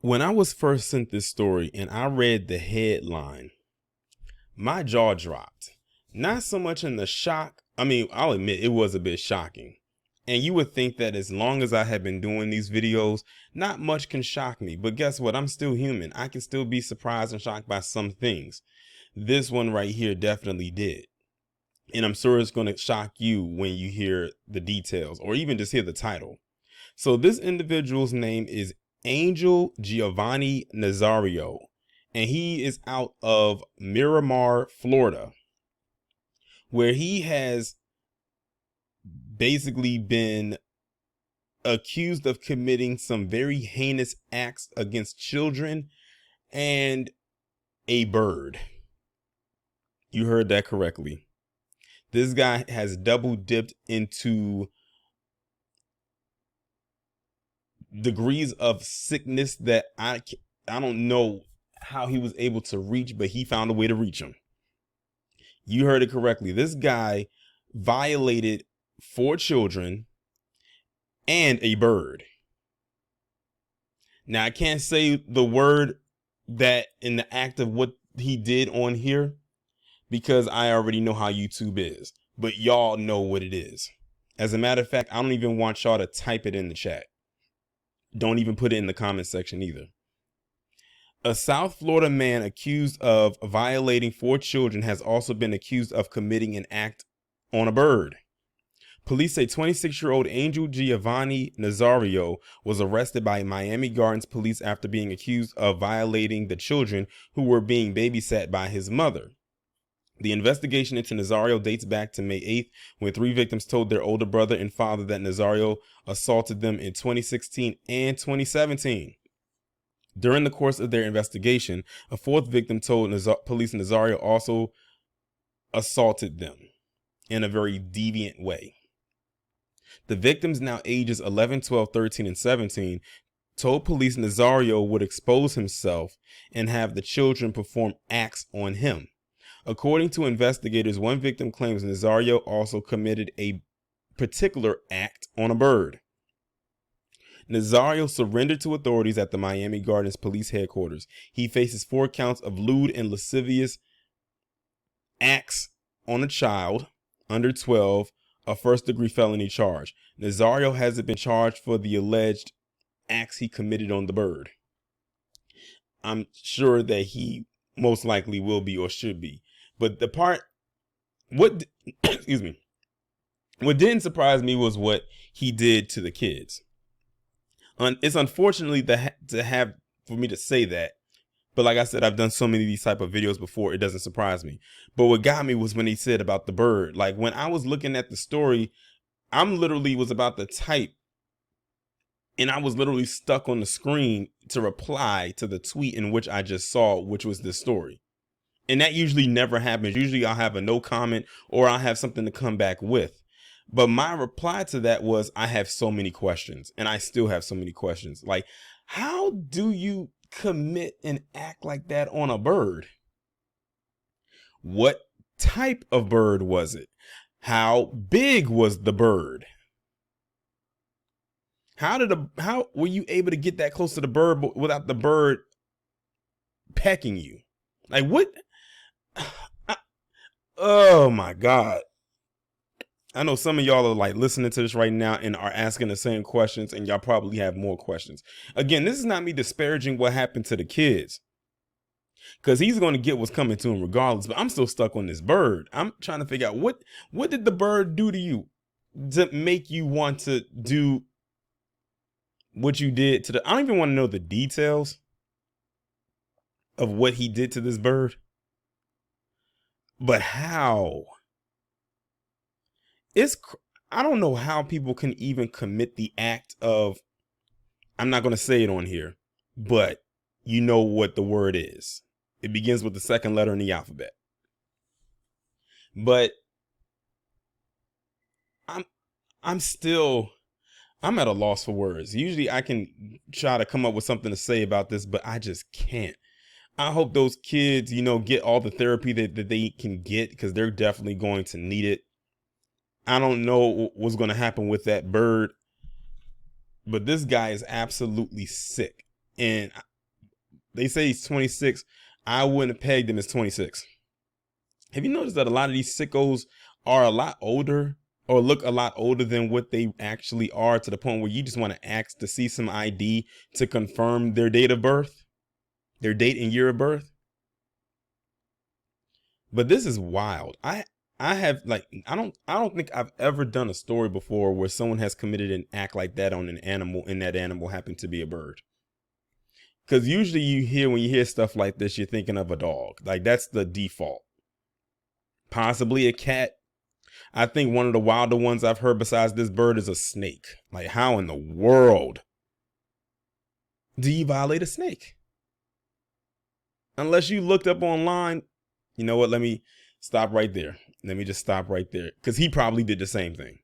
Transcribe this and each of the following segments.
When I was first sent this story and I read the headline, my jaw dropped. Not so much in the shock. I mean, I'll admit it was a bit shocking. And you would think that as long as I have been doing these videos, not much can shock me. But guess what? I'm still human. I can still be surprised and shocked by some things. This one right here definitely did. And I'm sure it's going to shock you when you hear the details or even just hear the title. So this individual's name is Angel Giovanni Nazario, and he is out of Miramar, Florida, where he has basically been accused of committing some very heinous acts against children and a bird. You heard that correctly. This guy has double dipped into degrees of sickness that I don't know how he was able to reach, but he found a way to reach him. You heard it correctly. This guy violated 4 children and a bird. Now, I can't say the word that in the act of what he did on here because I already know how YouTube is, but y'all know what it is. As a matter of fact, I don't even want y'all to type it in the chat. Don't even put it in the comment section either. A South Florida man accused of violating 4 children has also been accused of committing an act on a bird. Police say 26-year-old Angel Giovanni Nazario was arrested by Miami Gardens police after being accused of violating the children who were being babysat by his mother. The investigation into Nazario dates back to May 8th, when 3 victims told their older brother and father that Nazario assaulted them in 2016 and 2017. During the course of their investigation, a 4th victim told police Nazario also assaulted them in a very deviant way. The victims, now ages 11, 12, 13, and 17, told police Nazario would expose himself and have the children perform acts on him. According to investigators, one victim claims Nazario also committed a particular act on a bird. Nazario surrendered to authorities at the Miami Gardens police headquarters. He faces 4 counts of lewd and lascivious acts on a child under 12, a first-degree felony charge. Nazario hasn't been charged for the alleged acts he committed on the bird. I'm sure that he most likely will be or should be. But the part, excuse me, what didn't surprise me was what he did to the kids. It's unfortunately for me to say that, but like I said, I've done so many of these type of videos before, it doesn't surprise me. But what got me was when he said about the bird. Like when I was looking at the story, I'm literally was about to type and I was literally stuck on the screen to reply to the tweet in which I just saw, which was this story. And that usually never happens. Usually I'll have a no comment or I'll have something to come back with. But my reply to that was, I have so many questions, and I still have so many questions. Like, how do you commit an act like that on a bird? What type of bird was it? How big was the bird? How were you able to get that close to the bird without the bird pecking you? Like what? Oh my God. I know some of y'all are like listening to this right now and are asking the same questions, and y'all probably have more questions. Again, this is not me disparaging what happened to the kids, because he's going to get what's coming to him regardless, but I'm still stuck on this bird. I'm trying to figure out what did the bird do to you to make you want to do what you did to I don't even want to know the details of what he did to this bird, but how? I don't know how people can even commit the act of, I'm not going to say it on here, but you know what the word is. It begins with the 2nd letter in the alphabet. But I'm at a loss for words. Usually I can try to come up with something to say about this, but I just can't. I hope those kids, get all the therapy that they can get, because they're definitely going to need it. I don't know what's going to happen with that bird, but this guy is absolutely sick. And they say he's 26. I wouldn't have pegged him as 26. Have you noticed that a lot of these sickos are a lot older or look a lot older than what they actually are, to the point where you just want to ask to see some ID to confirm their date of birth, their date and year of birth? But this is wild. I have, like, I don't think I've ever done a story before where someone has committed an act like that on an animal, and that animal happened to be a bird. Because usually when you hear stuff like this, you're thinking of a dog. Like, that's the default. Possibly a cat. I think one of the wilder ones I've heard besides this bird is a snake. Like, how in the world do you violate a snake? Unless you looked up online. You know what? Let me stop right there. Let me just stop right there. Because he probably did the same thing.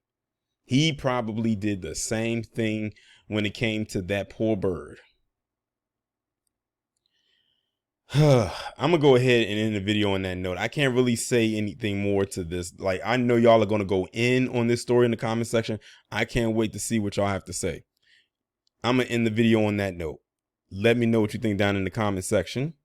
He probably did the same thing when it came to that poor bird. I'm gonna go ahead and end the video on that note. I can't really say anything more to this. Like, I know y'all are gonna go in on this story in the comment section. I can't wait to see what y'all have to say. I'm gonna end the video on that note. Let me know what you think down in the comment section.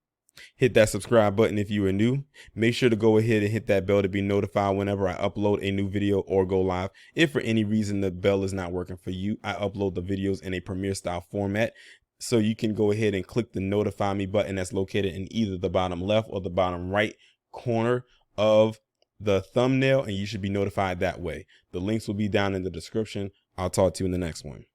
Hit that subscribe button if you are new. Make sure to go ahead and hit that bell to be notified whenever I upload a new video or go live. If for any reason the bell is not working for you, I upload the videos in a Premiere style format. So you can go ahead and click the notify me button that's located in either the bottom left or the bottom right corner of the thumbnail, and you should be notified that way. The links will be down in the description. I'll talk to you in the next one.